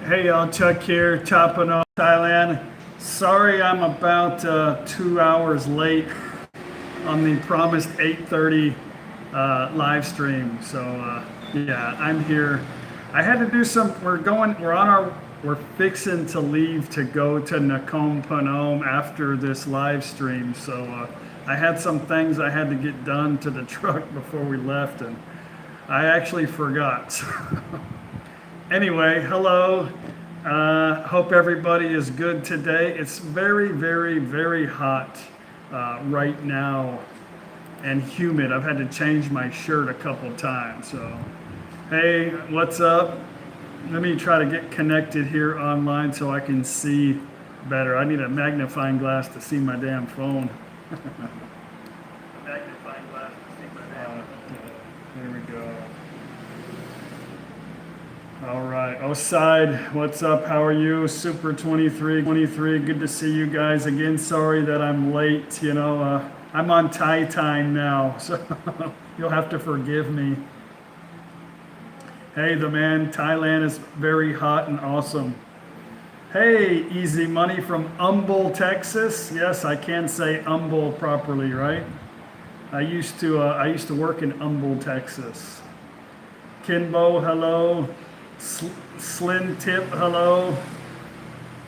Hey y'all, Chuck here, topping off Thailand. Sorry I'm about 2 hours late on the promised 8:30 live stream. So yeah, I'm here. I had to do some, we're fixing to leave to go to Nakhon Phanom after this live stream. So I had some things I had to get done to the truck before we left, and I actually forgot. Anyway, hello. Hope everybody is good today. It's very, very, very hot right now and humid. I've had to change my shirt a couple times. So, hey, what's up? Let me try to get connected here online so I can see better. I need a magnifying glass to see my damn phone. Magnifying glass to see my damn phone. There we go. All right, Oside, what's up? How are you? Super 23, good to see you guys again. Sorry that I'm late, I'm on Thai time now, so you'll have to forgive me. Hey, the man, Thailand is very hot and awesome. Hey, Easy Money from Humble, Texas. Yes, I can say Humble properly, right? I used to work in Humble, Texas. Kinbo, hello. Slin Tip, hello.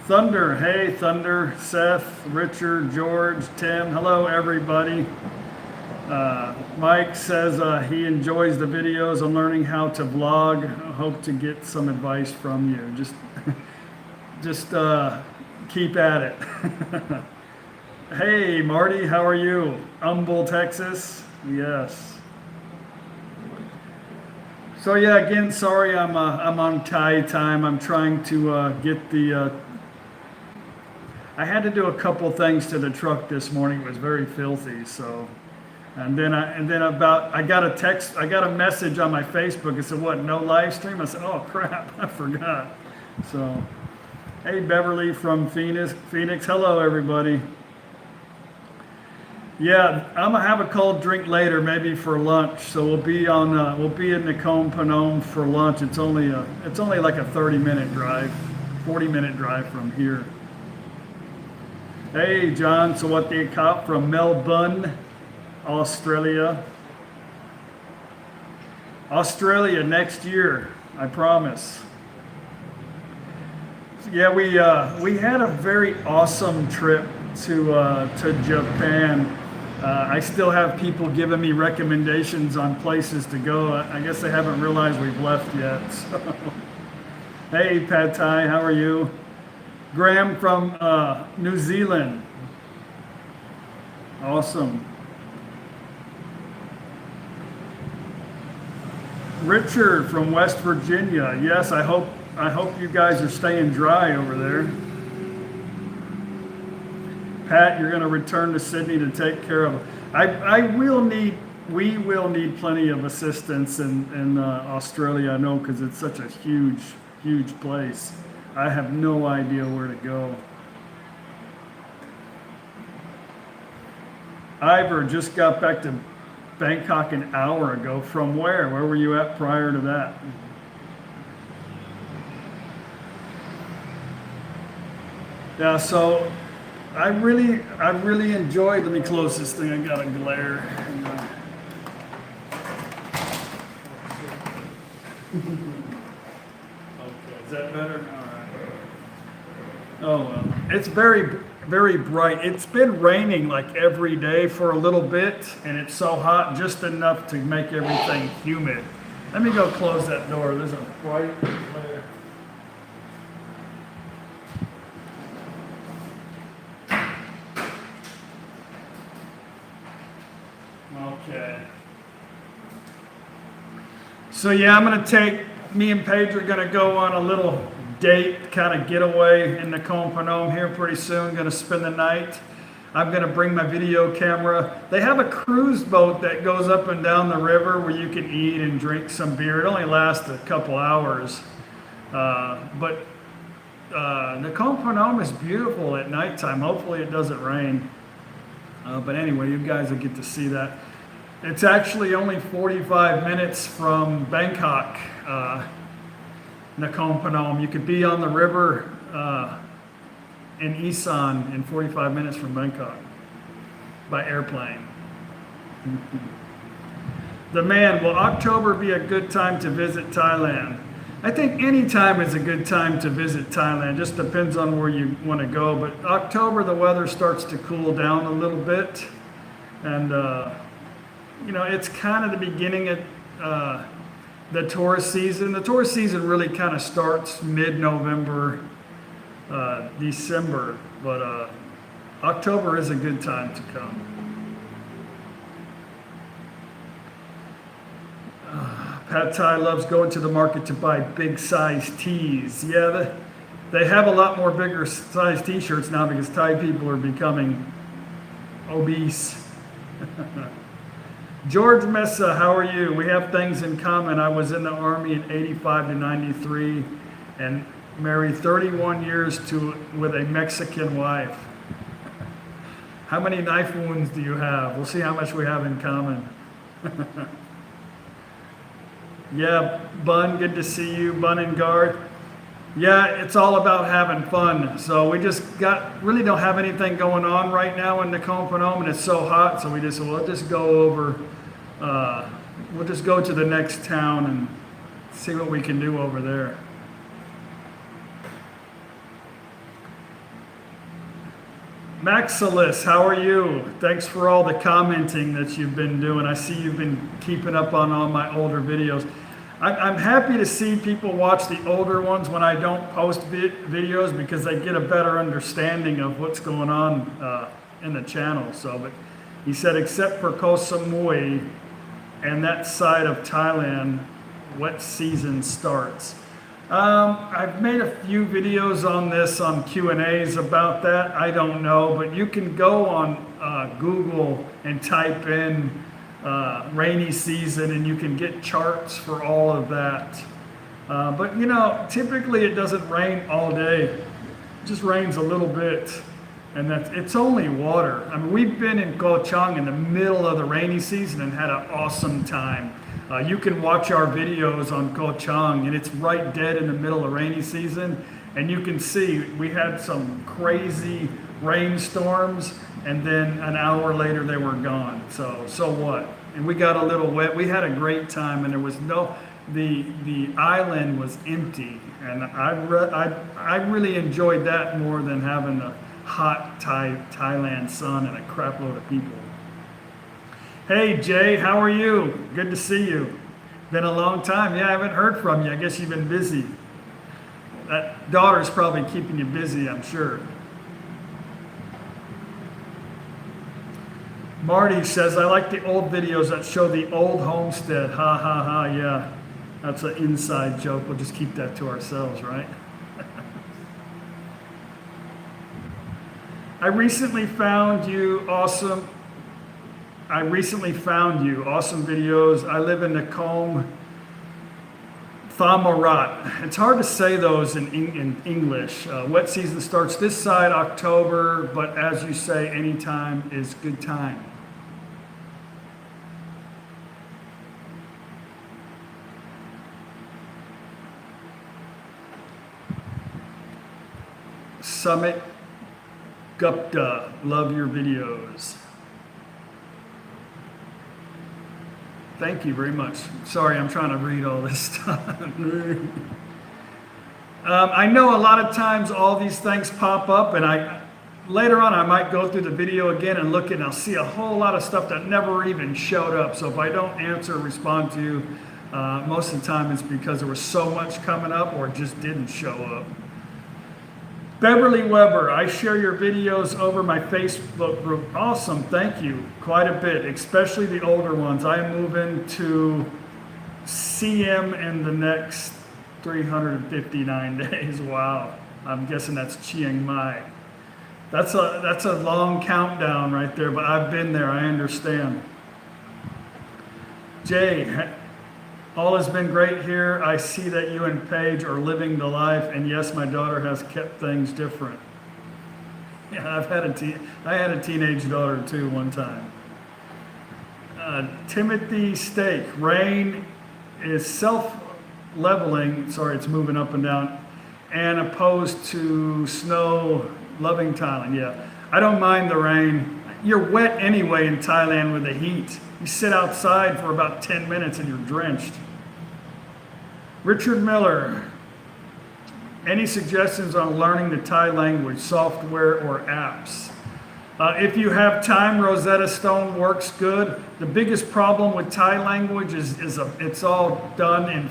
Thunder, hey Thunder, Seth, Richard, George, Tim, hello everybody. Mike says he enjoys the videos. I'm learning how to vlog. I hope to get some advice from you. Just keep at it. Hey Marty, how are you? Humble, Texas. Yes. So yeah, again, sorry I'm on Thai time. I'm trying to get the. I had to do a couple things to the truck this morning. It was very filthy. So, and then I got a text. I got a message on my Facebook. It said, "What? No live stream?" I said, "Oh crap, I forgot." So, hey Beverly from Phoenix. Hello everybody. Yeah, I'm gonna have a cold drink later, maybe for lunch. So we'll be in Nakhon Phanom for lunch. It's only like a 30-minute drive, 40-minute drive from here. Hey, John Sawati Cop from Melbourne, Australia. Australia next year, I promise. Yeah, we had a very awesome trip to Japan. I still have people giving me recommendations on places to go. I guess they haven't realized we've left yet. So. Hey, Pad Thai, how are you? Graham from New Zealand. Awesome. Richard from West Virginia. Yes, I hope you guys are staying dry over there. Pat, you're going to return to Sydney to take care of it. We will need plenty of assistance in Australia, I know, because it's such a huge, huge place. I have no idea where to go. Ivor just got back to Bangkok an hour ago. From where? Where were you at prior to that? Yeah, so I really enjoyed. Let me close this thing. I got a glare. Okay, is that better? All right. Oh well, it's very, very bright. It's been raining like every day for a little bit, and it's so hot, just enough to make everything humid. Let me go close that door. There's a bright glare. Okay. So yeah, me and Paige are gonna go on a little date, kind of getaway in Nakhon Phanom here pretty soon. Gonna spend the night. I'm gonna bring my video camera. They have a cruise boat that goes up and down the river where you can eat and drink some beer. It only lasts a couple hours. But Nakhon Phanom is beautiful at nighttime. Hopefully it doesn't rain. But anyway, you guys will get to see that. It's actually only 45 minutes from Bangkok. Nakhon Phanom. You could be on the river in Isan in 45 minutes from Bangkok by airplane. The man, will October be a good time to visit Thailand? I think any time is a good time to visit Thailand. Just depends on where you want to go. But October, the weather starts to cool down a little bit. And, it's kind of the beginning of the tourist season. The tourist season really kind of starts mid-November, December. But October is a good time to come. Pad Thai loves going to the market to buy big size tees. Yeah, they have a lot more bigger size t-shirts now because Thai people are becoming obese. George Mesa, how are you? We have things in common. I was in the Army in 85 to 93 and married 31 years with a Mexican wife. How many knife wounds do you have? We'll see how much we have in common. Yeah, Bun, good to see you, Bun and Garth. Yeah, it's all about having fun. So we just really don't have anything going on right now in Nakhon Phanom, and it's so hot. So we'll just go over, we'll just go to the next town and see what we can do over there. Maxilis, how are you? Thanks for all the commenting that you've been doing. I see you've been keeping up on all my older videos. I'm happy to see people watch the older ones when I don't post videos because they get a better understanding of what's going on in the channel. So, but he said, except for Koh Samui and that side of Thailand, wet season starts. I've made a few videos on this, on Q&As about that. I don't know, but you can go on Google and type in rainy season and you can get charts for all of that. But typically it doesn't rain all day. It just rains a little bit. And it's only water. I mean, we've been in Koh Chang in the middle of the rainy season and had an awesome time. You can watch our videos on Koh Chang, and it's right dead in the middle of rainy season. And you can see we had some crazy rainstorms, and then an hour later they were gone. So what? And we got a little wet. We had a great time, and there was the island was empty, and I really enjoyed that more than having the hot Thailand sun and a crap load of people. Hey Jay, how are you? Good to see you. Been a long time. Yeah, I haven't heard from you. I guess you've been busy. That daughter's probably keeping you busy, I'm sure. Marty says, I like the old videos that show the old homestead. Ha ha ha, yeah. That's an inside joke. We'll just keep that to ourselves, right? I recently found you awesome videos. I live in Nakhon Thammarat. It's hard to say those in English. Wet season starts this side October, but as you say, anytime is good time. Summit Gupta, love your videos. Thank you very much. Sorry, I'm trying to read all this stuff. I know a lot of times all these things pop up, and later on I might go through the video again and look and I'll see a whole lot of stuff that never even showed up. So if I don't answer or respond to you, most of the time it's because there was so much coming up or it just didn't show up. Beverly Weber, I share your videos over my Facebook group. Awesome, thank you. Quite a bit, especially the older ones. I am moving to CM in the next 359 days. Wow, I'm guessing that's Chiang Mai. That's a long countdown right there, but I've been there, I understand. Jay, all has been great here. I see that you and Paige are living the life, and yes, my daughter has kept things different. Yeah, I had a teenage daughter too one time. Timothy Stake, rain is leveling, sorry, it's moving up and down, and opposed to snow loving Thailand. Yeah, I don't mind the rain. You're wet anyway in Thailand with the heat. You sit outside for about 10 minutes and you're drenched. Richard Miller, any suggestions on learning the Thai language, software or apps? If you have time, Rosetta Stone works good. The biggest problem with Thai language is it's all done in,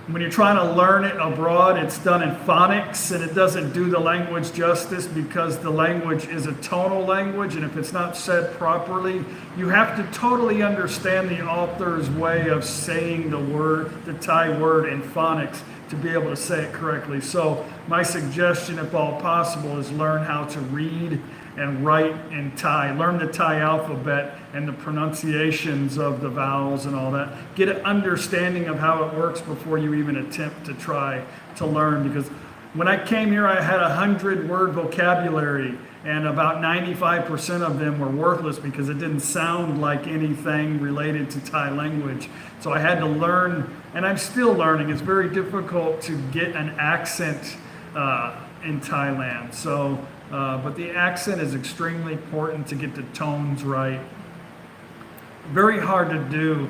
when you're trying to learn it abroad, it's done in phonics, and it doesn't do the language justice because the language is a tonal language, and if it's not said properly, you have to totally understand the author's way of saying the word, the Thai word in phonics to be able to say it correctly. So my suggestion, if all possible, is learn how to read and write in Thai. Learn the Thai alphabet and the pronunciations of the vowels and all that. Get an understanding of how it works before you even attempt to try to learn. Because when I came here, I had 100-word vocabulary, and about 95% of them were worthless because it didn't sound like anything related to Thai language. So I had to learn, and I'm still learning. It's very difficult to get an accent in Thailand. So, but the accent is extremely important to get the tones right. Very hard to do.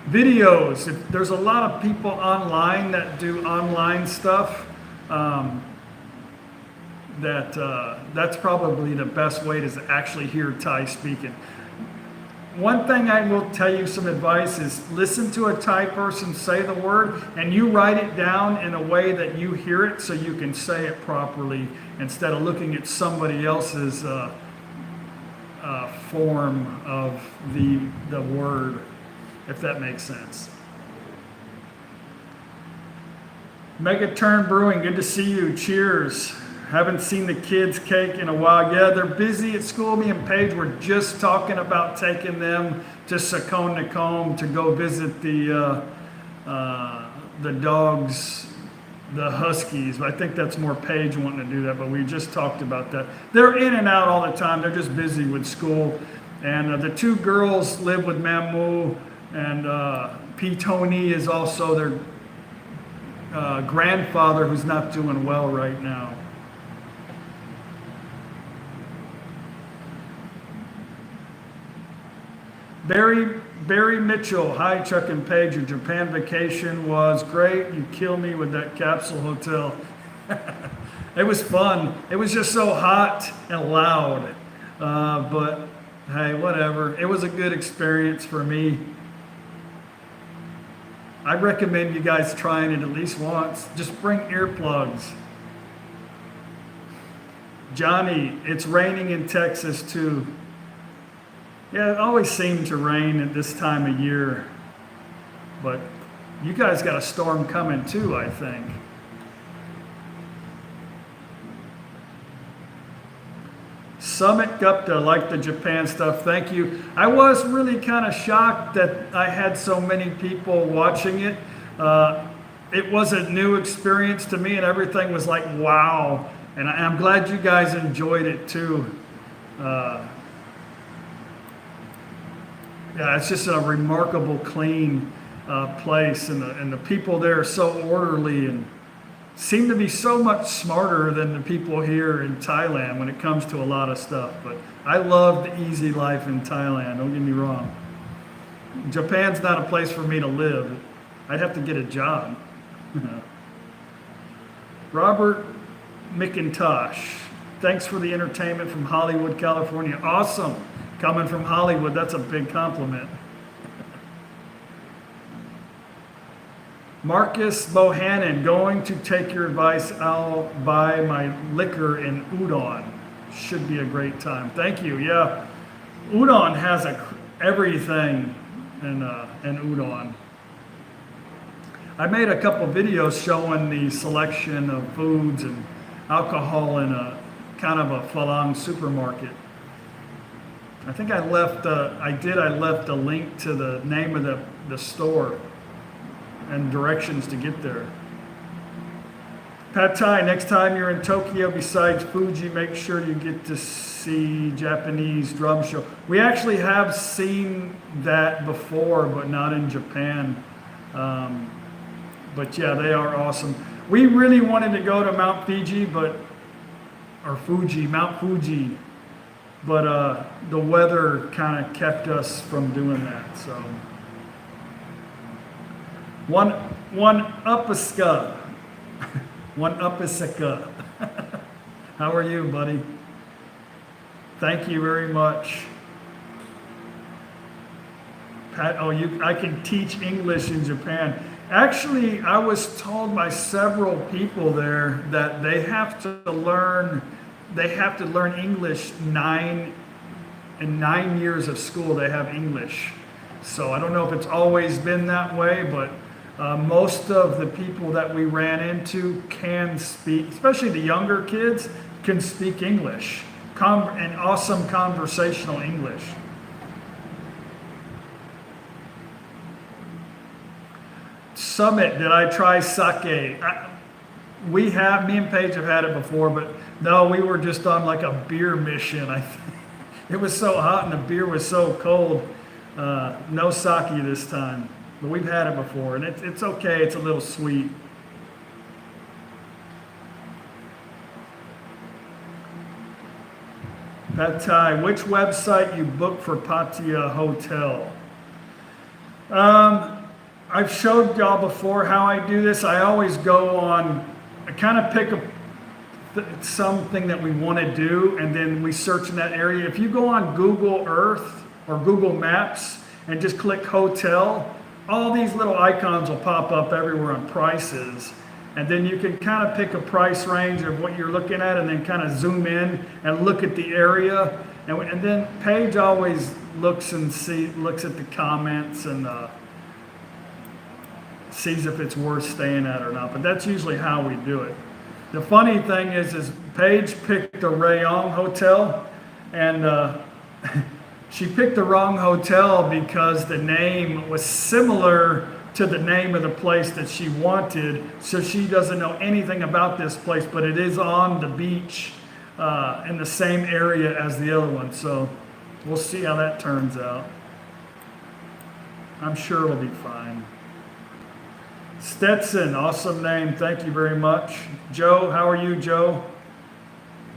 Videos, there's a lot of people online that do online stuff. That's probably the best way to actually hear Thai speaking. One thing I will tell you, some advice, is listen to a Thai person say the word and you write it down in a way that you hear it so you can say it properly instead of looking at somebody else's form of the word, if that makes sense. Megaturn Brewing, good to see you. Cheers. Haven't seen the kids' cake in a while. Yeah, they're busy at school. Me and Paige were just talking about taking them to Sakon Nakhon to go visit the dogs, the Huskies. I think that's more Paige wanting to do that, but we just talked about that. They're in and out all the time. They're just busy with school. And the two girls live with Mamu, and P. Tony is also their grandfather, who's not doing well right now. Barry Mitchell, hi Chuck and Paige, your Japan vacation was great. You kill me with that capsule hotel. It was fun. It was just so hot and loud. But hey, whatever. It was a good experience for me. I recommend you guys trying it at least once. Just bring earplugs. Johnny, it's raining in Texas too. Yeah, it always seemed to rain at this time of year. But you guys got a storm coming too, I think. Summit Gupta, like the Japan stuff, thank you. I was really kind of shocked that I had so many people watching it. It was a new experience to me and everything was like, wow. And I'm glad you guys enjoyed it too. Yeah, it's just a remarkable, clean place, and the people there are so orderly and seem to be so much smarter than the people here in Thailand when it comes to a lot of stuff. But I love the easy life in Thailand, don't get me wrong. Japan's not a place for me to live. I'd have to get a job. Robert McIntosh, thanks for the entertainment from Hollywood, California. Awesome. Coming from Hollywood, that's a big compliment. Marcus Bohannon, going to take your advice. I'll buy my liquor in udon. Should be a great time. Thank you. Yeah, udon has everything in udon. I made a couple videos showing the selection of foods and alcohol in a kind of a Falang supermarket. I think I left a link to the name of the store and directions to get there. Pad Thai, next time you're in Tokyo, besides Fuji, make sure you get to see Japanese drum show. We actually have seen that before, but not in Japan. But yeah, they are awesome. We really wanted to go to Mount Fuji, Mount Fuji, but the weather kind of kept us from doing that. So one upiska, one upisika. How are you, buddy? Thank you very much. Pat, I can teach English in Japan. Actually, I was told by several people there that they have to learn English in 9 years of school. They have English. So I don't know if it's always been that way, but most of the people that we ran into can speak, especially the younger kids, can speak English, and awesome conversational English. Summit, did I try sake? Me and Paige have had it before, but no, we were just on like a beer mission. It was so hot and the beer was so cold. No sake this time, but we've had it before, and it's okay. It's a little sweet. Pad Thai, which website you book for Pattaya Hotel? I've showed y'all before how I do this. I always go on, I kind of pick something that we want to do, and then we search in that area. If you go on Google Earth or Google Maps and just click hotel, all these little icons will pop up everywhere on prices. And then you can kind of pick a price range of what you're looking at, and then kind of zoom in and look at the area. And then Paige always looks at the comments and sees if it's worth staying at or not. But that's usually how we do it. The funny thing is Paige picked the Rayong Hotel, and she picked the wrong hotel because the name was similar to the name of the place that she wanted. So she doesn't know anything about this place, but it is on the beach in the same area as the other one. So we'll see how that turns out. I'm sure it'll be fine. Stetson, awesome name. Thank you very much. Joe, how are you, Joe?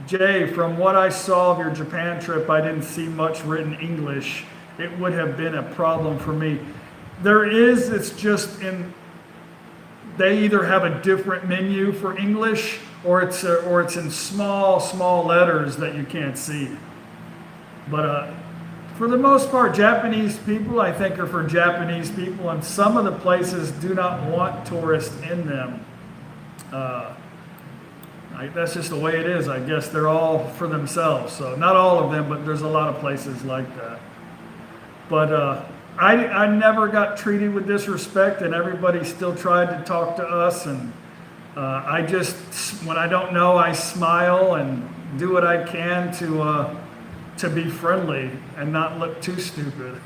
Jay, from what I saw of your Japan trip, I didn't see much written English. It would have been a problem for me. There is, it's just they either have a different menu for English, or it's in small letters that you can't see. But for the most part, Japanese people, I think, are for Japanese people, and some of the places do not want tourists in them. That's just the way it is, I guess. They're all for themselves. So not all of them, but there's a lot of places like that. But I never got treated with disrespect, and everybody still tried to talk to us. And I just, when I don't know, I smile and do what I can to be friendly and not look too stupid.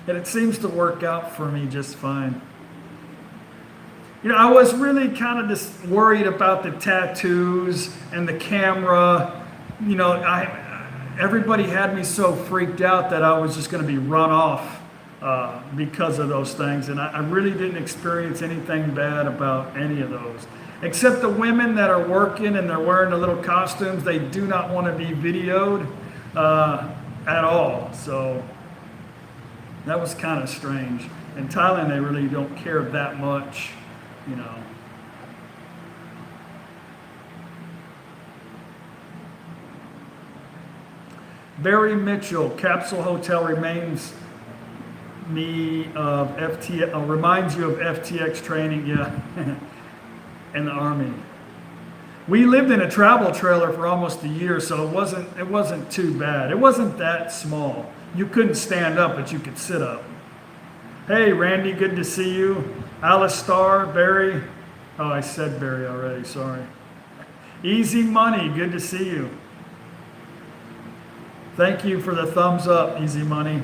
And it seems to work out for me just fine. You know, I was really kind of just worried about the tattoos and the camera. You know, everybody had me so freaked out that I was just going to be run off because of those things. And I really didn't experience anything bad about any of those. Except the women that are working and they're wearing the little costumes, they do not want to be videoed at all. So that was kind of strange. In Thailand, they really don't care that much, you know. Barry Mitchell, Capsule Hotel reminds you of FTX training, yeah, in the Army. We lived in a travel trailer for almost a year, so it wasn't too bad. It wasn't that small. You couldn't stand up, but you could sit up. Hey, Randy, good to see you. Alice Starr, Barry. Oh, I said Barry already, sorry. Easy Money, good to see you. Thank you for the thumbs up, Easy Money.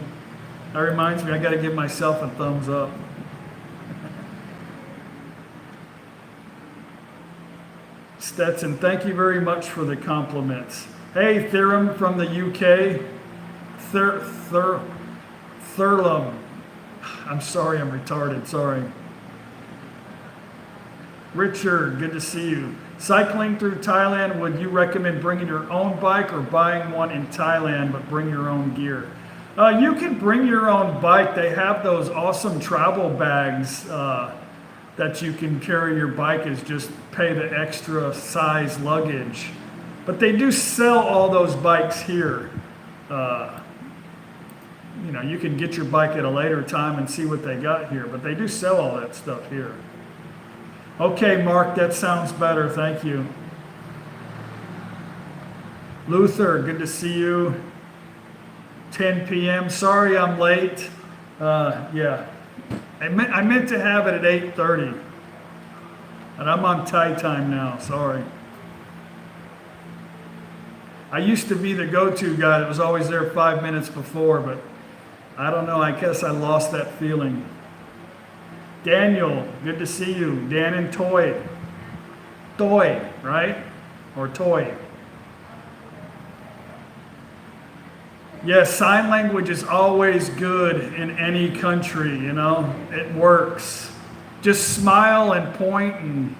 That reminds me, I got to give myself a thumbs up. Stetson, thank you very much for the compliments. Hey, Theorem from the UK. Thurlum. I'm sorry, I'm retarded, sorry. Richard, good to see you. Cycling through Thailand, would you recommend bringing your own bike or buying one in Thailand but bring your own gear? You can bring your own bike. They have those awesome travel bags that you can carry your bike, is just pay the extra size luggage. But they do sell all those bikes here. You know, you can get your bike at a later time and see what they got here, but they do sell all that stuff here. Okay, Mark, that sounds better. Thank you. Luther, good to see you. 10 p.m. Sorry I'm late. Yeah, I meant to have it at 8:30, and I'm on Thai time now. Sorry. I used to be the go-to guy that was always there 5 minutes before, but I don't know. I guess I lost that feeling. Daniel, good to see you. Dan and Toy. Toy, right? Or Toy. Yes, sign language is always good in any country, you know. It works. Just smile and point and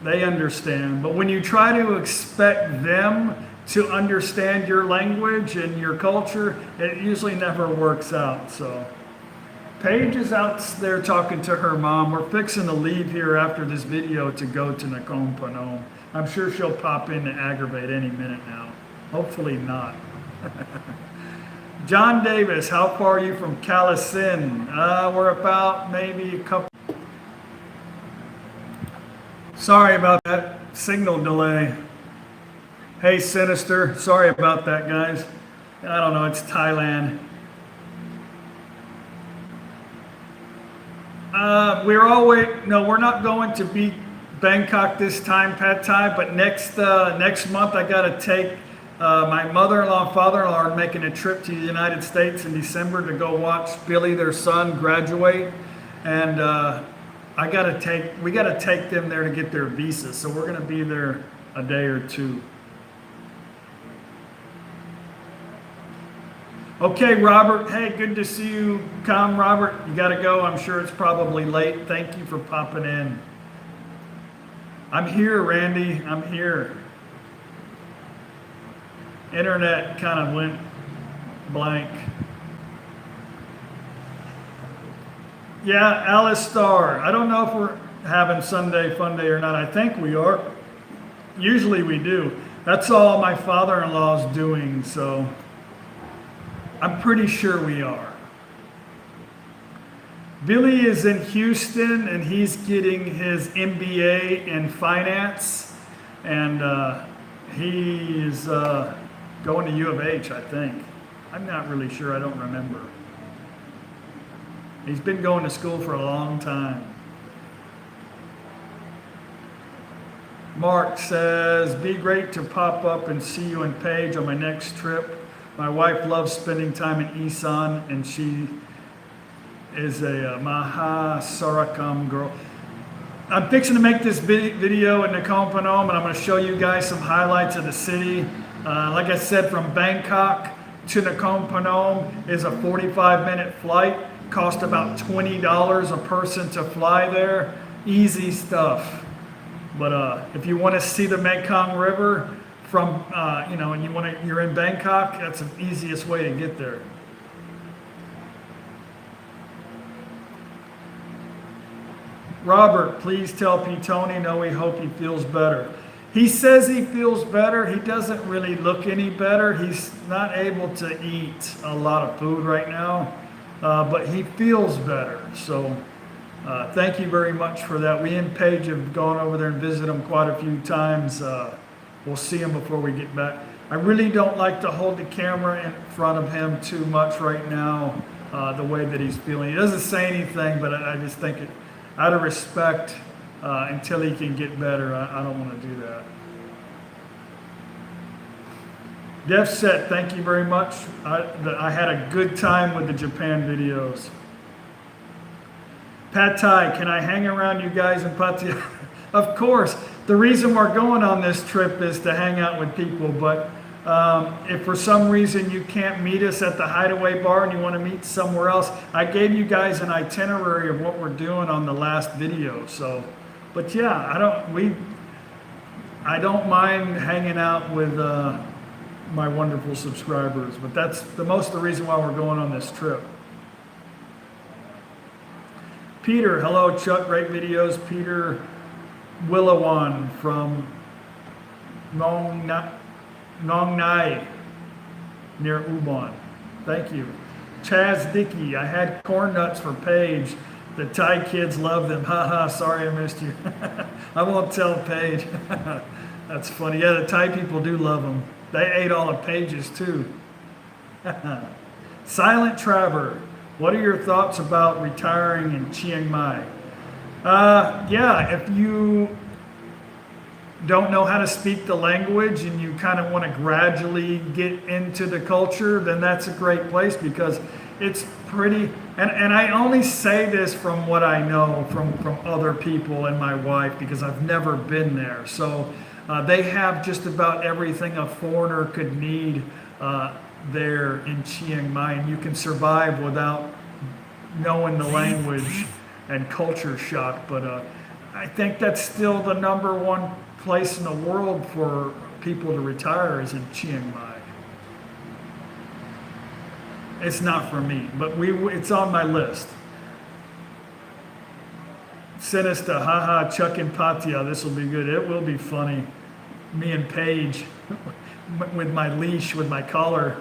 they understand. But when you try to expect them to understand your language and your culture, it usually never works out. So Paige is out there talking to her mom. We're fixing to leave here after this video to go to Nakhon Phanom. I'm sure she'll pop in to aggravate any minute now. Hopefully not. John Davis, how far are you from Calasin? We're about maybe a couple. Sorry about that signal delay. Hey, Sinister, sorry about that, guys. I don't know, it's Thailand. We're not going to be Bangkok this time, Pad Thai, but next month I gotta take my mother-in-law and father-in-law are making a trip to the United States in December to go watch Billy, their son, graduate, and we gotta take them there to get their visa. So we're gonna be there a day or two. Okay, Robert. Hey, good to see you. Come, Robert. You gotta go. I'm sure it's probably late. Thank you for popping in. I'm here, Randy. I'm here. Internet kind of went blank. Yeah, Alice Starr. I don't know if we're having Sunday Fun Day or not. I think we are. Usually we do. That's all my father-in-law is doing, so I'm pretty sure we are. Billy is in Houston and he's getting his MBA in finance, and he's going to U of H, I think. I'm not really sure, I don't remember. He's been going to school for a long time. Mark says, be great to pop up and see you and Paige on my next trip. My wife loves spending time in Isan, and she is a Maha Sarakam girl. I'm fixing to make this video in Nakhon Phanom, and I'm going to show you guys some highlights of the city. Like I said, from Bangkok to Nakhon Phanom is a 45-minute flight. Cost about $20 a person to fly there. Easy stuff. But if you want to see the Mekong River from, and you're in Bangkok, that's the easiest way to get there. Robert, please tell P. Tony, no, we hope he feels better. He says he feels better. He doesn't really look any better. He's not able to eat a lot of food right now, but he feels better. So thank you very much for that. We and Paige have gone over there and visited him quite a few times. We'll see him before we get back. I really don't like to hold the camera in front of him too much right now, the way that he's feeling. He doesn't say anything, but I just think it, out of respect, until he can get better, I don't want to do that. Def Set, thank you very much. I had a good time with the Japan videos. Pad Thai, can I hang around you guys in Pattaya? Of course. The reason we're going on this trip is to hang out with people, but if for some reason you can't meet us at the Hideaway Bar and you want to meet somewhere else, I gave you guys an itinerary of what we're doing on the last video, so But yeah, I don't mind hanging out with my wonderful subscribers, but that's the reason why we're going on this trip. Peter, hello Chuck, great videos. Peter Willawan from Nong Nai near Ubon. Thank you. Chaz Dickey, I had corn nuts for Paige. The Thai kids love them. Haha, sorry I missed you. I won't tell Paige. That's funny. Yeah, the Thai people do love them. They ate all of Paige's too. Silent Traveler, what are your thoughts about retiring in Chiang Mai? Yeah, if you don't know how to speak the language and you kind of want to gradually get into the culture, then that's a great place because it's pretty, and I only say this from what I know from other people and my wife because I've never been there. So they have just about everything a foreigner could need there in Chiang Mai, and you can survive without knowing the language and culture shock. But I think that's still the number one place in the world for people to retire is in Chiang Mai. It's not for me, but it's on my list. Sinister, haha, Chuck and Patia, this will be good. It will be funny. Me and Paige with my leash, with my collar.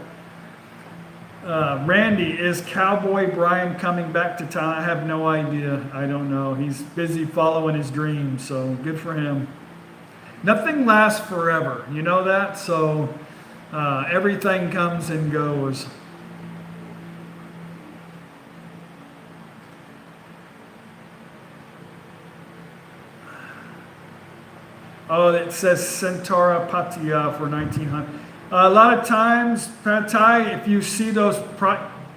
Randy, is Cowboy Brian coming back to town? I have no idea. I don't know. He's busy following his dreams, so good for him. Nothing lasts forever, you know that? So everything comes and goes. Oh, it says Centaura Patia for 1900. A lot of times, Patai, if you see those,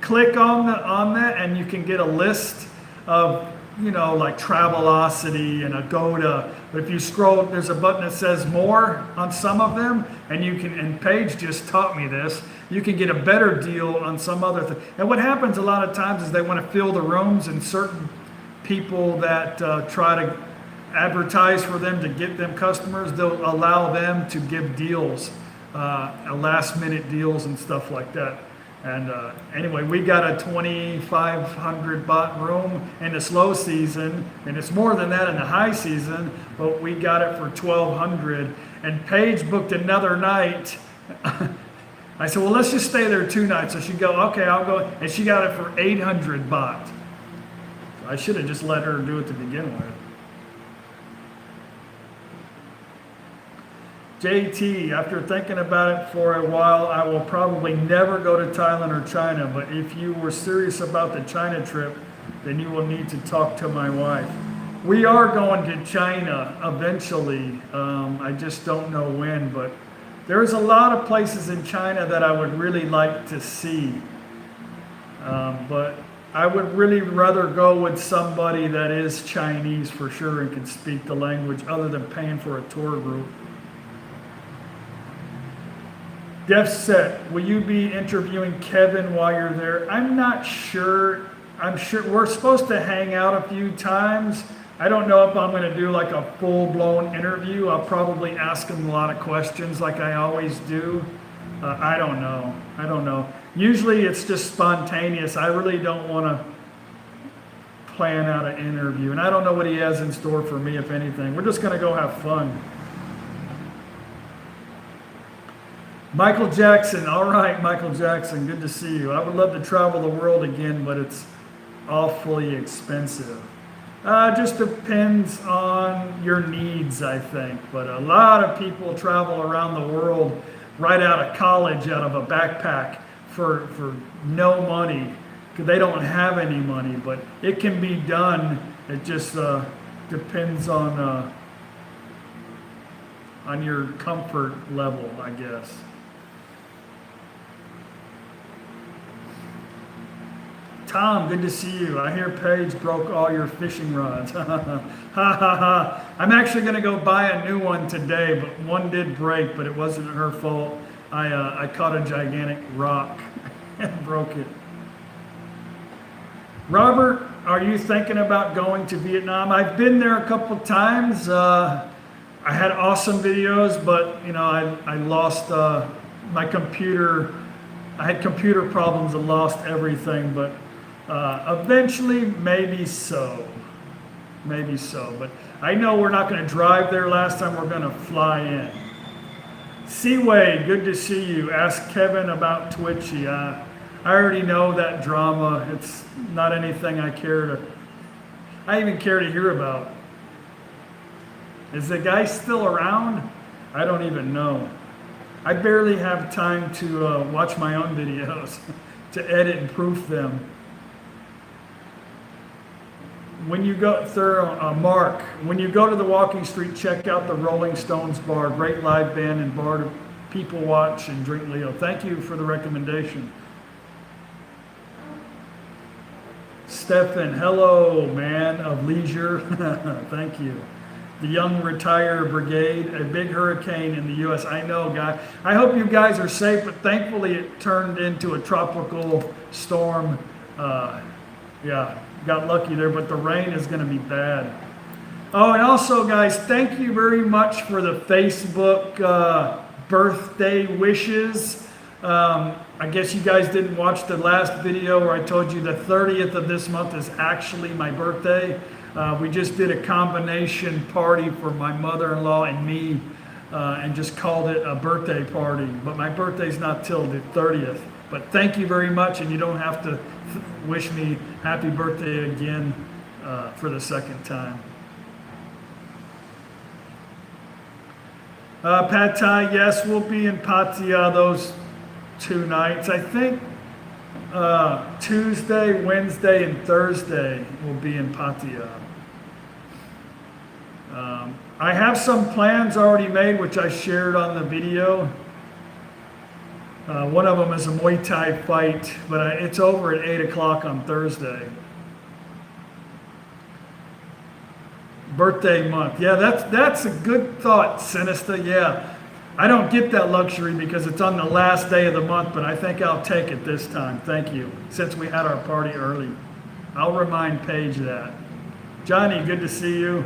click on that and you can get a list of, like Travelocity and Agoda. But if you scroll, there's a button that says more on some of them, and you can, and Paige just taught me this, you can get a better deal on some other thing. And what happens a lot of times is they want to fill the rooms, and certain people that try to advertise for them to get them customers, they'll allow them to give deals, last minute deals and stuff like that. And anyway, we got a 2,500 baht room in the slow season, and it's more than that in the high season, but we got it for 1,200. And Paige booked another night. I said, well, let's just stay there 2 nights. So she go, okay, I'll go. And she got it for 800 baht. I should have just let her do it to begin with. JT, after thinking about it for a while, I will probably never go to Thailand or China, but if you were serious about the China trip, then you will need to talk to my wife. We are going to China eventually. I just don't know when, but there's a lot of places in China that I would really like to see. But I would really rather go with somebody that is Chinese for sure and can speak the language other than paying for a tour group. Def Set, will you be interviewing Kevin while you're there? I'm not sure. I'm sure we're supposed to hang out a few times. I don't know if I'm going to do like a full-blown interview. I'll probably ask him a lot of questions like I always do. I don't know. Usually it's just spontaneous. I really don't want to plan out an interview. And I don't know what he has in store for me, if anything. We're just going to go have fun. Michael Jackson, all right, Michael Jackson, good to see you. I would love to travel the world again, but it's awfully expensive. Just depends on your needs, I think. But a lot of people travel around the world right out of college, out of a backpack for no money, because they don't have any money. But it can be done. It just depends on your comfort level, I guess. Tom, good to see you. I hear Paige broke all your fishing rods. I'm actually going to go buy a new one today, but one did break, but it wasn't her fault. I caught a gigantic rock and broke it. Robert, are you thinking about going to Vietnam? I've been there a couple times. I had awesome videos, but you know, I lost my computer. I had computer problems and lost everything, but eventually maybe so. Maybe so, but I know we're not going to drive there. Last time we're going to fly in. Seaway, good to see you. Ask Kevin about Twitchy. I already know that drama. It's not anything I even care to hear about. Is the guy still around? I don't even know. I barely have time to watch my own videos, to edit and proof them. When you go, Mark, when you go to the walking street, check out the Rolling Stones bar. Great live band and bar to people watch and drink Leo. Thank you for the recommendation. Stefan, hello, man of leisure. Thank you. The Young Retire Brigade, a big hurricane in the U.S. I know, guy. I hope you guys are safe, but thankfully it turned into a tropical storm. Yeah, got lucky there, but the rain is going to be bad. Oh, and also, guys, thank you very much for the Facebook birthday wishes. I guess you guys didn't watch the last video where I told you the 30th of this month is actually my birthday. We just did a combination party for my mother-in-law and me and just called it a birthday party. But my birthday's not till the 30th. But thank you very much, and you don't have to wish me happy birthday again for the second time. Pad Thai, yes, we'll be in Pattaya those 2 nights. I think Tuesday, Wednesday, and Thursday will be in Pattaya. I have some plans already made, which I shared on the video. One of them is a Muay Thai fight, but it's over at 8 o'clock on Thursday. Birthday month. Yeah, that's a good thought, Sinister. Yeah, I don't get that luxury because it's on the last day of the month, but I think I'll take it this time. Thank you. Since we had our party early. I'll remind Paige that. Johnny, good to see you.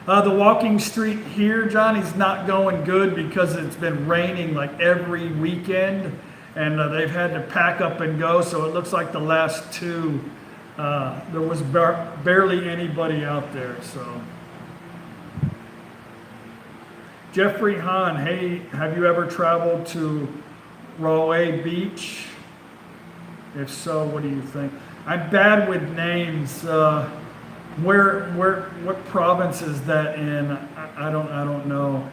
The walking street here, Johnny's not going good because it's been raining like every weekend, and they've had to pack up and go, so it looks like the last 2, there was barely anybody out there. So, Jeffrey Hahn, hey, have you ever traveled to Rahway Beach? If so, what do you think? I'm bad with names. What province is that in? I don't know.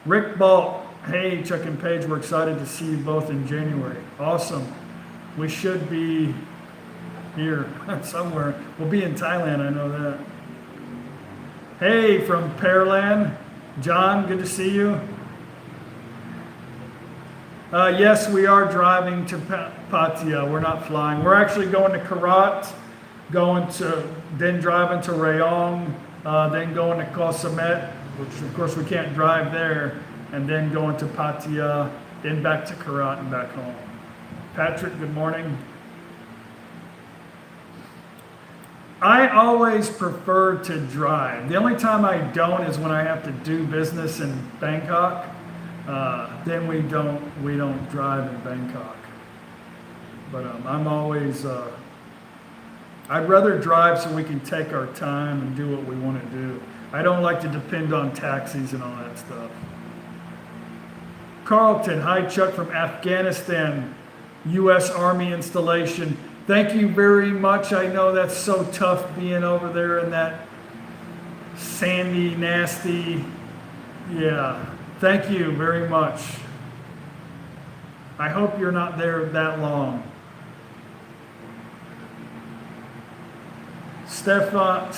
Rick Balt, hey, Chuck and Paige, we're excited to see you both in January. Awesome. We should be here somewhere. We'll be in Thailand, I know that. Hey, from Pearland, John, good to see you. Yes, we are driving to Pattaya. We're not flying. We're actually going to Karat, then driving to Rayong, then going to Koh Samet, which of course we can't drive there, and then going to Pattaya, then back to Karat and back home. Patrick, good morning. I always prefer to drive. The only time I don't is when I have to do business in Bangkok. Then we don't drive in Bangkok. But I'm always, I'd rather drive so we can take our time and do what we want to do. I don't like to depend on taxis and all that stuff. Carlton, hi Chuck from Afghanistan, U.S. Army installation. Thank you very much. I know that's so tough being over there in that sandy, nasty, yeah. Thank you very much. I hope you're not there that long. Stefan,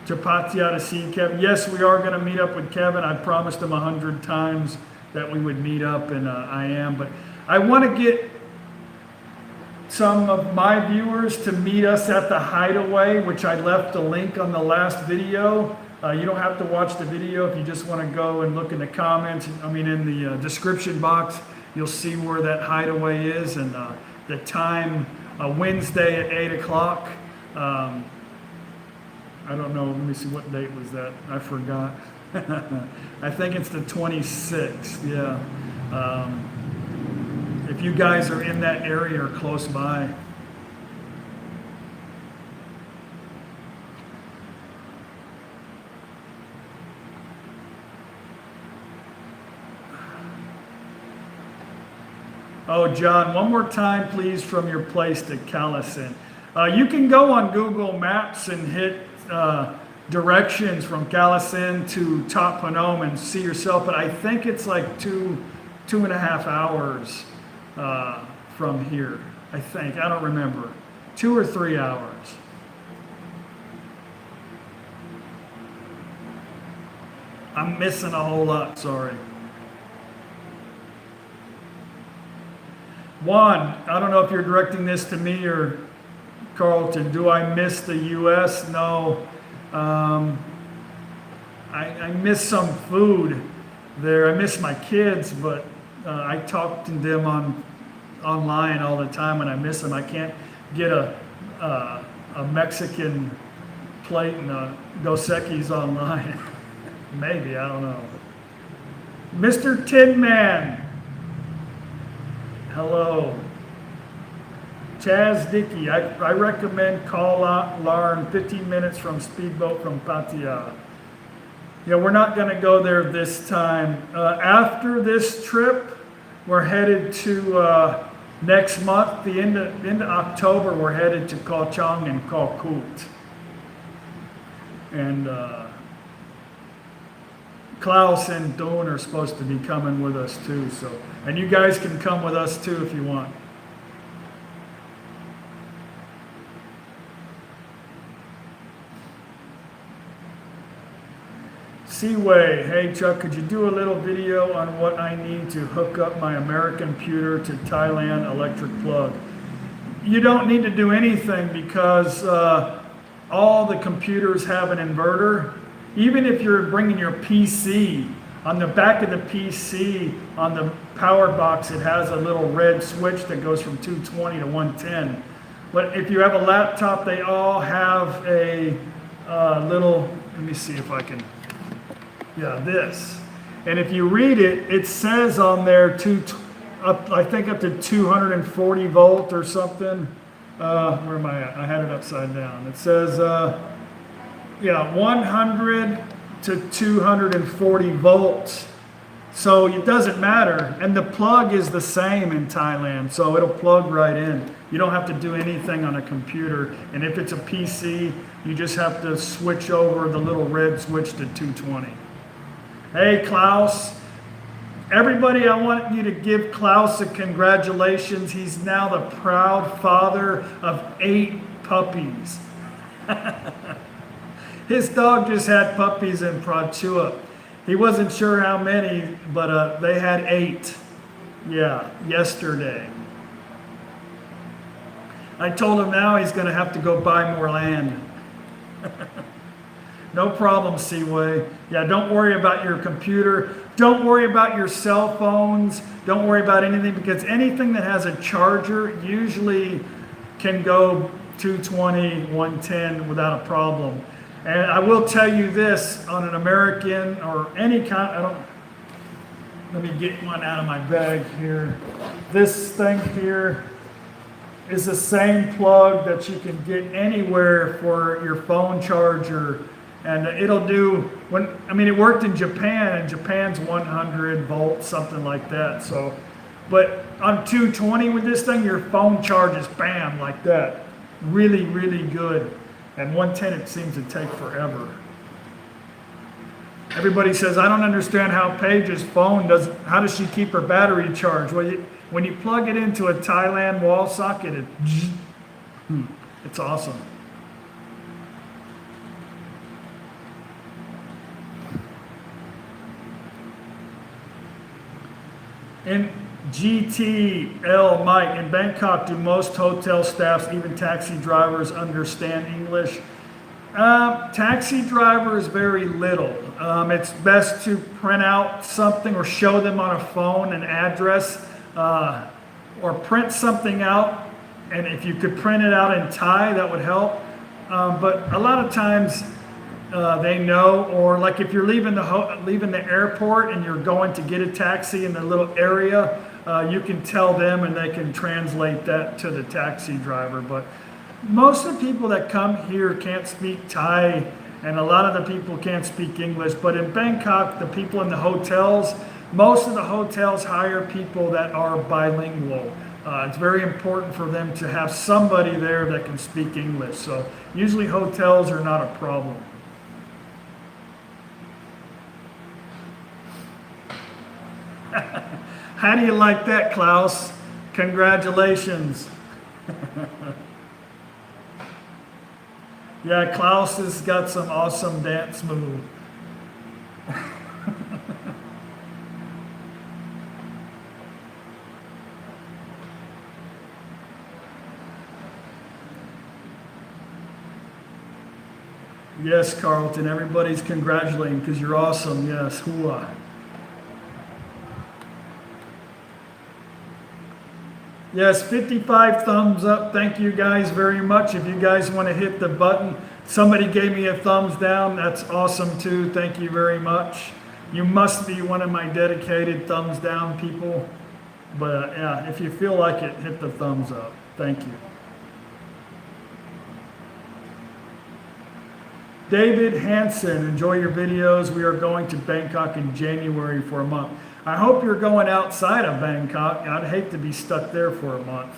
to Pattaya to see Kevin. Yes, we are going to meet up with Kevin. I promised him 100 times that we would meet up, and I am. But I want to get some of my viewers to meet us at the Hideaway, which I left a link on the last video. You don't have to watch the video if you just want to go and look in the comments, in the description box. you'll see where that hideaway is, and the time, Wednesday at 8 o'clock. I don't know, let me see, what date was that? I forgot. I think it's the 26th, yeah. If you guys are in that area or close by. Oh, John, one more time, please, from your place to Callison. You can go on Google Maps and hit directions from Callison to Top Phnom and see yourself, but I think it's like two and a half hours from here. I think, I don't remember, 2 or 3 hours. I'm missing a whole lot, sorry. Juan, I don't know if you're directing this to me or Carlton. Do I miss the U.S.? No. I miss some food there. I miss my kids, but I talk to them online all the time, and I miss them. I can't get a Mexican plate and a Dos Equis online. Maybe, I don't know. Mr. Tin Man. Hello. Chaz Dickey, I recommend call out Larn 15 minutes from speedboat from Pattaya. Yeah, we're not going to go there this time. After this trip, we're headed to next month, the end of October, we're headed to Koh Chang and Koh Koot. And Klaus and Doan are supposed to be coming with us too. So, and you guys can come with us too if you want. Seaway, hey Chuck, could you do a little video on what I need to hook up my American computer to Thailand electric plug? You don't need to do anything because all the computers have an inverter. Even if you're bringing your PC, on the back of the PC, on the power box, it has a little red switch that goes from 220 to 110. But if you have a laptop, they all have a little, let me see if I can, yeah, this. And if you read it, it says on there, I think up to 240 volt or something. Where am I at? I had it upside down. It says, yeah, 100 to 240 volts. So it doesn't matter. And the plug is the same in Thailand, so it'll plug right in. You don't have to do anything on a computer. And if it's a PC, you just have to switch over the little red switch to 220. Hey, Klaus. Everybody, I want you to give Klaus a congratulations. He's now the proud father of 8 puppies. His dog just had puppies in Prachuap. He wasn't sure how many, but they had 8. Yeah, yesterday. I told him now he's going to have to go buy more land. No problem, Seaway. Yeah, don't worry about your computer. Don't worry about your cell phones. Don't worry about anything, because anything that has a charger usually can go 220, 110 without a problem. And I will tell you this, on an American or any kind, let me get one out of my bag here. This thing here is the same plug that you can get anywhere for your phone charger. And it'll do, it worked in Japan, and Japan's 100 volts, something like that. So, but on 220 with this thing, your phone charges, bam, like that. Really, really good. And 110, it seems to take forever. Everybody says, I don't understand how Paige's phone how does she keep her battery charged? Well, when you plug it into a Thailand wall socket, it's awesome. In GTL Mike, in Bangkok, do most hotel staffs, even taxi drivers, understand English? Taxi drivers, very little. It's best to print out something or show them on a phone an address. or print something out, and if you could print it out in Thai, that would help. But a lot of times they know, or like if you're leaving the airport and you're going to get a taxi in the little area, you can tell them and they can translate that to the taxi driver. But most of the people that come here can't speak Thai, and a lot of the people can't speak English. But in Bangkok, the people in the hotels, most of the hotels hire people that are bilingual. It's very important for them to have somebody there that can speak English. So usually hotels are not a problem. How do you like that, Klaus? Congratulations. Yeah, Klaus has got some awesome dance moves. Yes, Carlton, everybody's congratulating because you're awesome. Yes, hooah. Yes, 55 thumbs up. Thank you guys very much. If you guys want to hit the button, somebody gave me a thumbs down. That's awesome too. Thank you very much. You must be one of my dedicated thumbs down people. But yeah, if you feel like it, hit the thumbs up. Thank you. David Hansen, enjoy your videos. We are going to Bangkok in January for a month. I hope you're going outside of Bangkok. I'd hate to be stuck there for a month.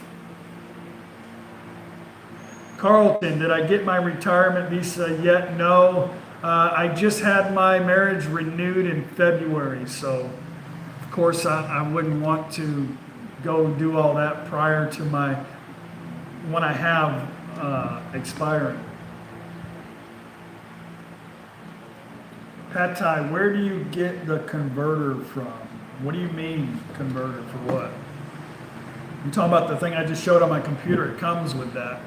Carlton, did I get my retirement visa yet? No. I just had my marriage renewed in February, so of course I wouldn't want to go do all that prior to when I have expiring. Pad Thai, where do you get the converter from? What do you mean converter for what? I'm talking about the thing I just showed on my computer. It comes with that.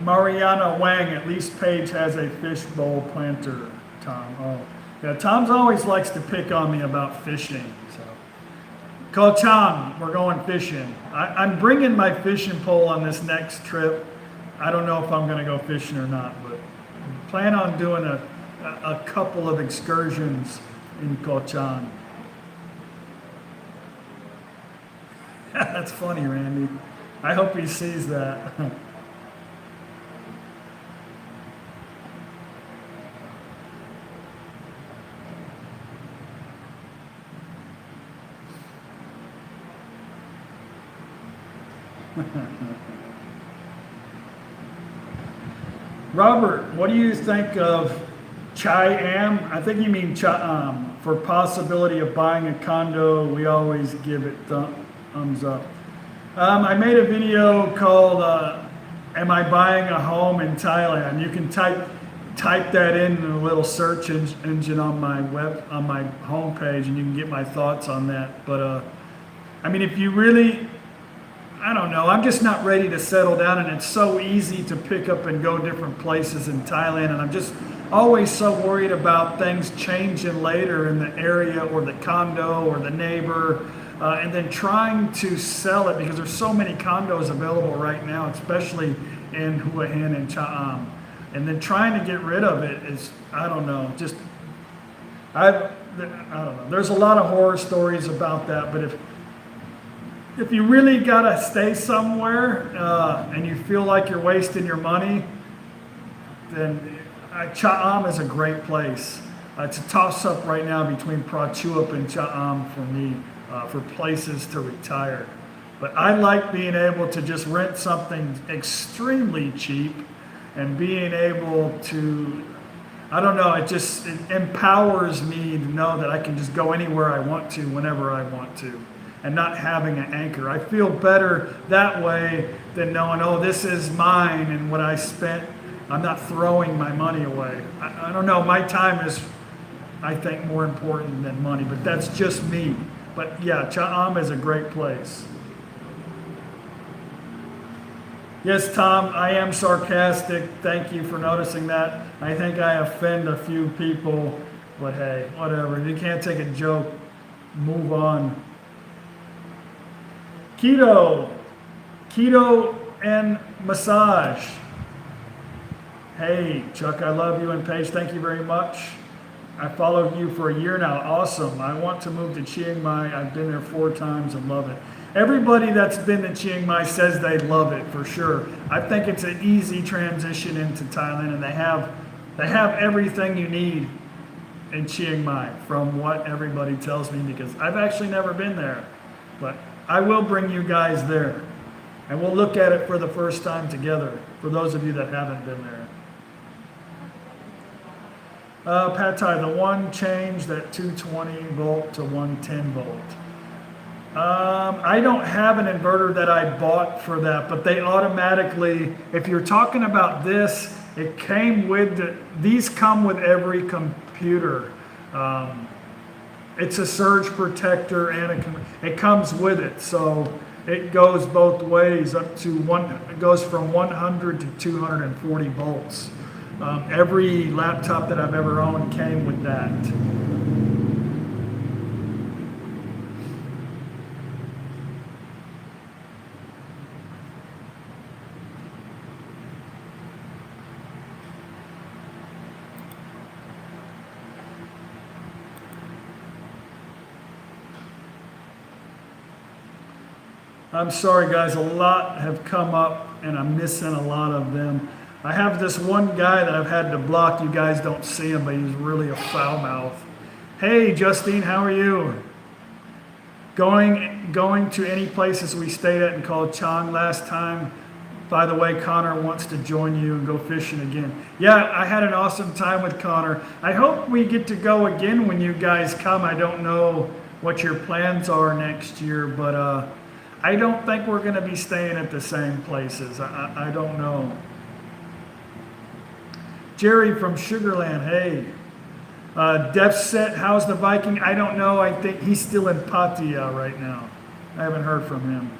Mariana Wang, at least Paige has a fishbowl planter, Tom. Oh, yeah, Tom's always likes to pick on me about fishing. So, Ko Chang, we're going fishing. I'm bringing my fishing pole on this next trip. I don't know if I'm going to go fishing or not, but plan on doing a couple of excursions in Ko Chang. That's funny, Randy. I hope he sees that. Robert, what do you think of Chiang Mai? I think you mean for possibility of buying a condo. We always give it thumbs up. I made a video called "Am I buying a home in Thailand?" You can type that in the little search engine on my homepage, and you can get my thoughts on that. But I mean, if you really, I don't know. I'm just not ready to settle down, and it's so easy to pick up and go different places in Thailand, and I'm just always so worried about things changing later in the area or the condo or the neighbor, and then trying to sell it because there's so many condos available right now, especially in Hua Hin and Cha'am, and then trying to get rid of it is, I don't know, I don't know. There's a lot of horror stories about that, but if you really gotta stay somewhere and you feel like you're wasting your money, then Cha'am is a great place. It's a toss-up right now between Prachuap and Cha'am for me for places to retire. But I like being able to just rent something extremely cheap and being able to, I don't know, it empowers me to know that I can just go anywhere I want to, whenever I want to, and not having an anchor. I feel better that way than knowing, oh, this is mine, and what I spent, I'm not throwing my money away. I don't know, my time is, I think, more important than money, but that's just me. But yeah, Cha'am is a great place. Yes, Tom, I am sarcastic. Thank you for noticing that. I think I offend a few people, but hey, whatever. If you can't take a joke, move on. Keto, keto and massage. Hey, Chuck, I love you, and Paige, thank you very much. I followed you for a year now. Awesome. I want to move to Chiang Mai. I've been there 4 times and love it. Everybody that's been to Chiang Mai says they love it for sure. I think it's an easy transition into Thailand, and they have everything you need in Chiang Mai from what everybody tells me, because I've actually never been there. But I will bring you guys there, and we'll look at it for the first time together for those of you that haven't been there. Pad Thai, the one change that 220 volt to 110 volt. I don't have an inverter that I bought for that, but they automatically, if you're talking about this, it came with, these come with every computer. It's a surge protector, and it comes with it. So it goes both ways, up to it goes from 100 to 240 volts. Every laptop that I've ever owned came with that. I'm sorry, guys, a lot have come up and I'm missing a lot of them. I have this one guy that I've had to block. You guys don't see him, but he's really a foul mouth. Hey, Justine, how are you? Going to any places we stayed at and called Chiang last time. By the way, Connor wants to join you and go fishing again. Yeah, I had an awesome time with Connor. I hope we get to go again when you guys come. I don't know what your plans are next year, but I don't think we're going to be staying at the same places. I don't know. Jerry from Sugarland, hey. Def Set, how's the Viking? I don't know. I think he's still in Pattaya right now. I haven't heard from him.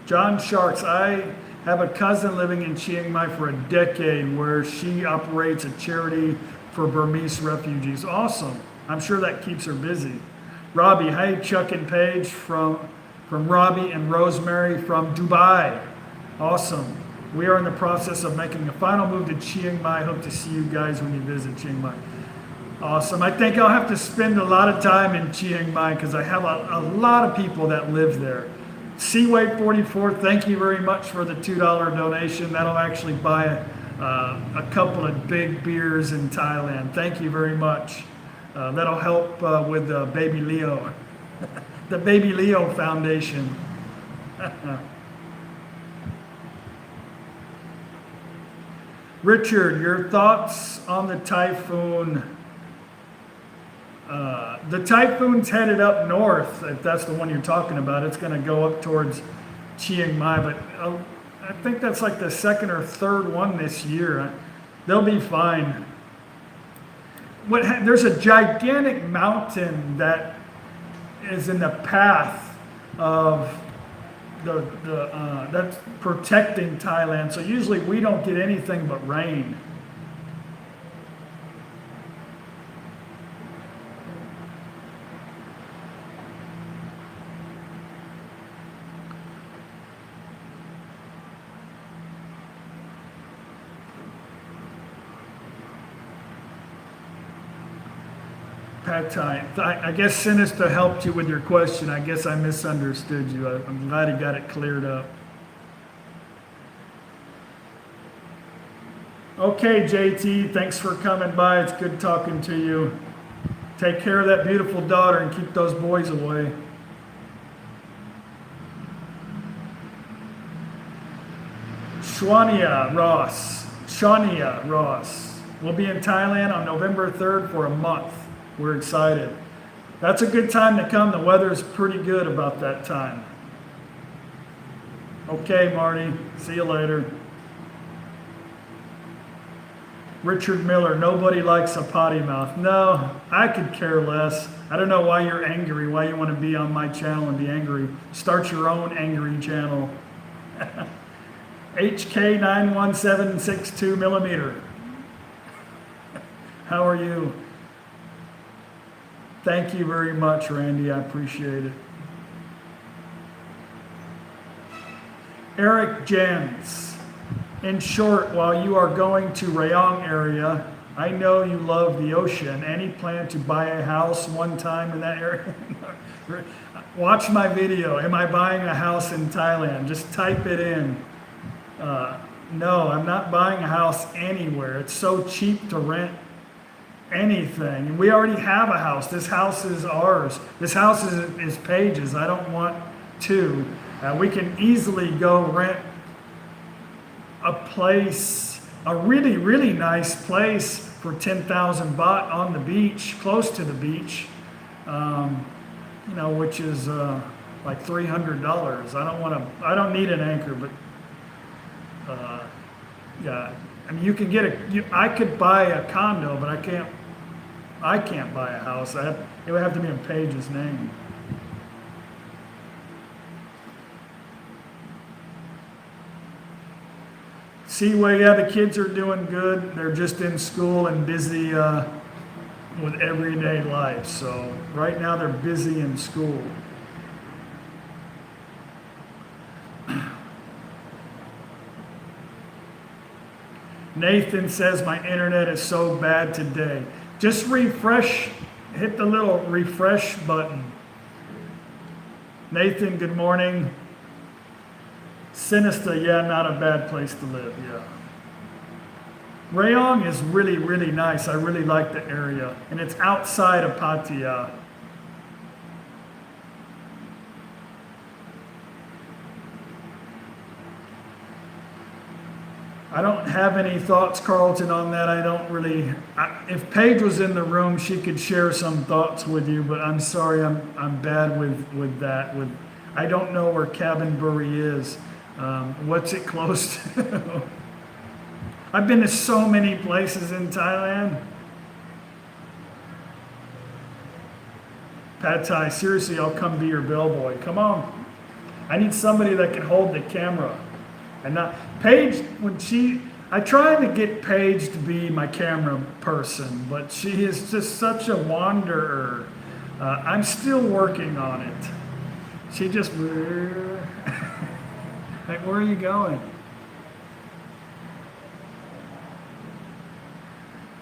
John Sharks, I have a cousin living in Chiang Mai for a decade where she operates a charity for Burmese refugees. Awesome. I'm sure that keeps her busy. Robbie, hey, Chuck and Paige from Robbie and Rosemary from Dubai. Awesome. We are in the process of making a final move to Chiang Mai. Hope to see you guys when you visit Chiang Mai. Awesome. I think I'll have to spend a lot of time in Chiang Mai because I have a lot of people that live there. Seaway 44, thank you very much for the $2 donation. That'll actually buy a couple of big beers in Thailand. Thank you very much. That'll help with Baby Leo, the Baby Leo Foundation. Richard, your thoughts on the typhoon? The typhoon's headed up north, if that's the one you're talking about. It's going to go up towards Chiang Mai, but I think that's like the second or third one this year. They'll be fine. There's a gigantic mountain that is in the path of that's protecting Thailand. So usually we don't get anything but rain. Pad Thai. I guess Sinister helped you with your question. I guess I misunderstood you. I'm glad he got it cleared up. Okay, JT, thanks for coming by. It's good talking to you. Take care of that beautiful daughter and keep those boys away. Shania Ross. We'll be in Thailand on November 3rd for a month. We're excited. That's a good time to come. The weather's pretty good about that time. Okay, Marty. See you later. Richard Miller, nobody likes a potty mouth. No, I could care less. I don't know why you're angry, why you want to be on my channel and be angry. Start your own angry channel. HK91762mm. How are you? Thank you very much, Randy. I appreciate it. Eric Jans. In short, while you are going to Rayong area, I know you love the ocean. Any plan to buy a house one time in that area? Watch my video. Am I buying a house in Thailand? Just type it in. No, I'm not buying a house anywhere. It's so cheap to rent anything. And we already have a house. This house is ours. This house is Paige's. I don't want to. We can easily go rent a place, a really, really nice place for 10,000 baht on the beach, close to the beach, which is like $300. I don't need an anchor, but yeah, I mean, you can get I could buy a condo, but I can't buy a house. It would have to be in Paige's name. Seaway, yeah, the kids are doing good. They're just in school and busy with everyday life. So right now they're busy in school. Nathan says my internet is so bad today. Just refresh, hit the little refresh button. Nathan, good morning. Sinister, yeah, not a bad place to live, yeah. Rayong is really, really nice. I really like the area. And it's outside of Pattaya. I don't have any thoughts, Carlton, on that. I don't really. If Paige was in the room, she could share some thoughts with you. But I'm sorry, I'm bad with that. I don't know where Cabin Bury is. What's it close to? I've been to so many places in Thailand. Pad Thai, seriously, I'll come be your bellboy. Come on. I need somebody that can hold the camera. And not Paige, I tried to get Paige to be my camera person, but she is just such a wanderer. I'm still working on it. She just, like, where are you going?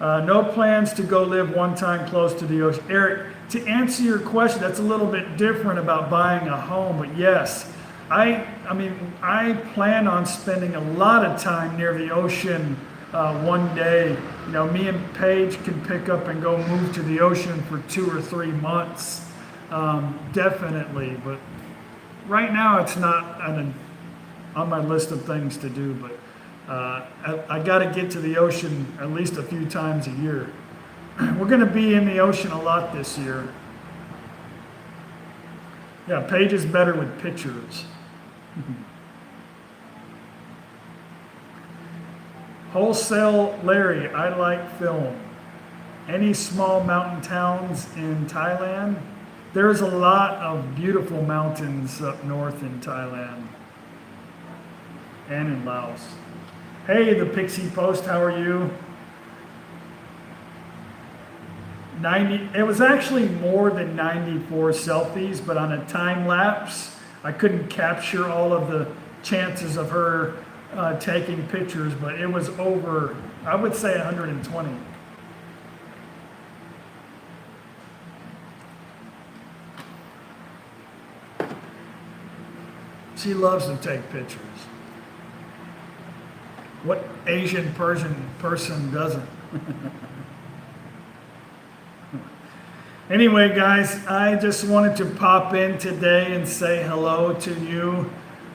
No plans to go live one time close to the ocean. Eric, to answer your question, that's a little bit different about buying a home, but yes. I plan on spending a lot of time near the ocean one day. You know, me and Paige can pick up and go move to the ocean for 2 or 3 months, definitely. But right now, it's not on my list of things to do. But I got to get to the ocean at least a few times a year. We're going to be in the ocean a lot this year. Yeah, Paige is better with pictures. Wholesale Larry, I like film. Any small mountain towns in Thailand? There's a lot of beautiful mountains up north in Thailand and in Laos. Hey, the Pixie Post, how are you? 90, it was actually more than 94 selfies, but on a time lapse, I couldn't capture all of the chances of her taking pictures, but it was over, I would say 120. She loves to take pictures. What Asian person doesn't? Anyway, guys, I just wanted to pop in today and say hello to you,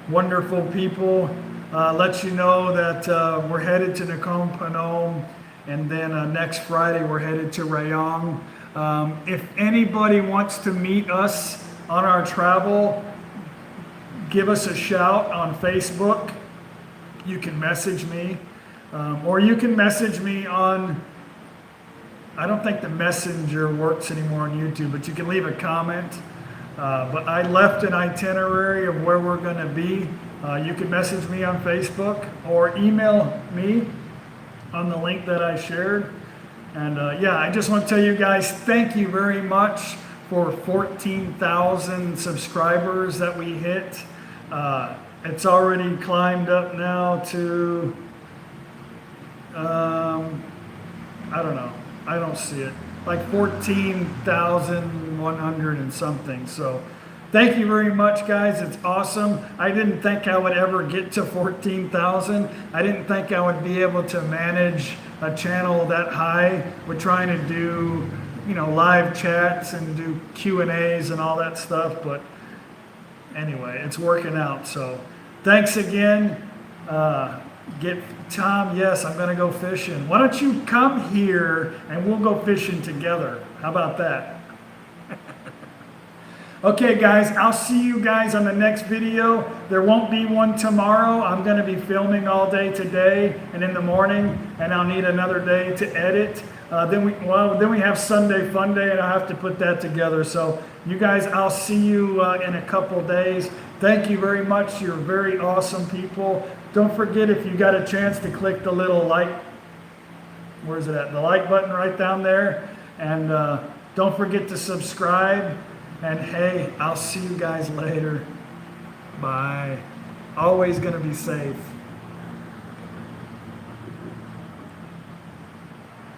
wonderful people. Let you know that we're headed to Nakhon Phanom, and then next Friday we're headed to Rayong. If anybody wants to meet us on our travel, give us a shout on Facebook. You can message me. Or you can message me on, I don't think the messenger works anymore on YouTube, but you can leave a comment. But I left an itinerary of where we're going to be. You can message me on Facebook or email me on the link that I shared. And yeah, I just want to tell you guys, thank you very much for 14,000 subscribers that we hit. It's already climbed up now to, I don't know. I don't see it. Like 14,100 and something. So thank you very much, guys. It's awesome. I didn't think I would ever get to 14,000. I didn't think I would be able to manage a channel that high. We're trying to do, you know, live chats and do Q&As and all that stuff. But anyway, it's working out. So thanks again. Get Tom, yes, I'm going to go fishing. Why don't you come here and we'll go fishing together? How about that? Okay, guys, I'll see you guys on the next video. There won't be one tomorrow. I'm going to be filming all day today and in the morning, and I'll need another day to edit. Then we have Sunday Fun Day, and I'll have to put that together. So you guys, I'll see you in a couple days. Thank you very much. You're very awesome people. Don't forget, if you got a chance, to click the little like, where's it at? The like button right down there. And don't forget to subscribe. And hey, I'll see you guys later. Bye. Always going to be safe.